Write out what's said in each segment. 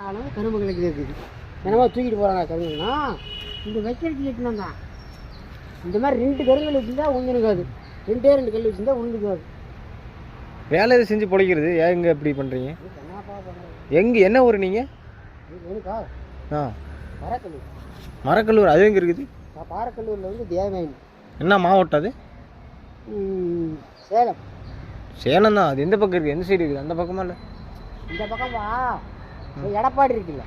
அளவு கரும்புகளுக்கு இருக்குது. என்னமோ தூக்கிட்டு போகிறாங்க கருங்குன்னா இந்த வைக்கிறதுக்கு எட்டுனாங்க. இந்த மாதிரி 2 கருங்கல் வச்சுருந்தா உழுந்துருக்காது. 2 கல் வச்சுருந்தா உழுந்துக்காது. வேலை எது செஞ்சு பிழைக்கிறது ஏங்க இப்படி பண்ணுறீங்க? என்னப்பா பண்ணுறது? எங்கே என்ன ஊர் நீங்கள்? எனக்கா மரக்கல்லூர். மரக்கல்லூர் அது எங்கே இருக்குது? பாரக்கல்லூரில் வந்து தேவயானி. என்ன மாவட்டம் அது? சேலம். சேலம் தான். அது எந்த பக்கம் இருக்குது? எந்த சைடு இருக்குது? அந்த பக்கமா இல்லை இந்த பக்கம் வா. எடப்பாடி இருக்குல்ல,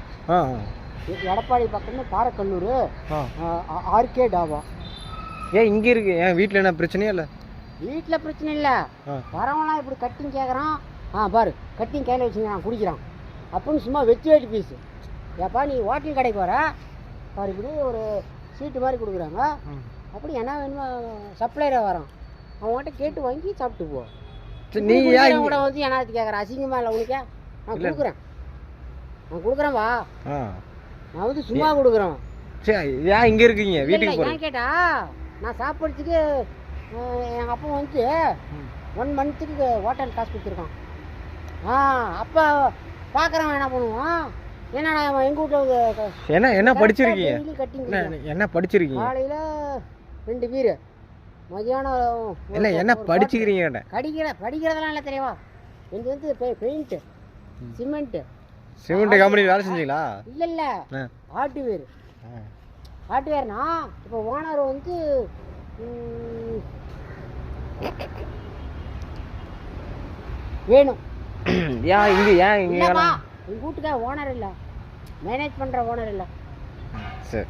எடப்பாடி பக்கம்னு பாரக்கல்லூர். ஆர்கே டாபா. ஏன் இங்கே இருக்கு? ஏன் வீட்டில் என்ன பிரச்சனையா இல்லை? வீட்டில் பிரச்சனை இல்லை. வரவங்களாம் இப்படி கட்டிங் கேட்குறான். பாரு கட்டிங் கையில் வச்சுக்கிறான், குடிக்கிறான் அப்படின்னு சும்மா வெட்டி பீஸு. ஏப்பா நீ ஹோட்டல் கடைக்கு வர பாரு, இப்படி ஒரு சீட்டு மாதிரி கொடுக்குறாங்க. அப்படி என்ன வேணுமோ சப்ளையராக வரான், அவங்ககிட்ட கேட்டு வாங்கி சாப்பிட்டு போ. நீ கூட வந்து என்னாச்சு கேட்குறேன்? அசிங்கமாக இல்லை உனக்கே? நான் கொடுக்குறேன் வா. நான் வந்து சும்மா கொடுக்குறேன். சரி ஏன் இங்கே இருக்கீங்க? வீட்டுக்கு ஏன் கேட்டா நான் சாப்பிட்றதுக்கு எங்கள் அப்பா வந்து 1 மந்த்துக்கு ஹோட்டல் காசு கொடுத்துருக்கான். அப்போ பார்க்குறவன் என்ன பண்ணுவான், என்னடா எங்கள் வீட்டில் என்ன படிச்சிருக்கீங்க? கட்டிங் என்ன படிச்சிருக்கீங்க? காலையில் 2 பீர், மதியானம் இல்லை என்ன படிச்சுக்கிறீங்க? படிக்கிறதெல்லாம் இல்லை தெரியவா. எனக்கு வந்து பெயிண்ட்டு, சிமெண்ட்டு கம்பெனியில் வேலை செஞ்சீங்களா? இல்லை ஹார்ட்வேர்னா இப்போ ஓனர் வந்து வேணும். ஏன் இங்கே எங்கள் வீட்டுக்காக ஓனர் இல்லை, மேனேஜ் பண்ணுற ஓனர் இல்லை. சரி.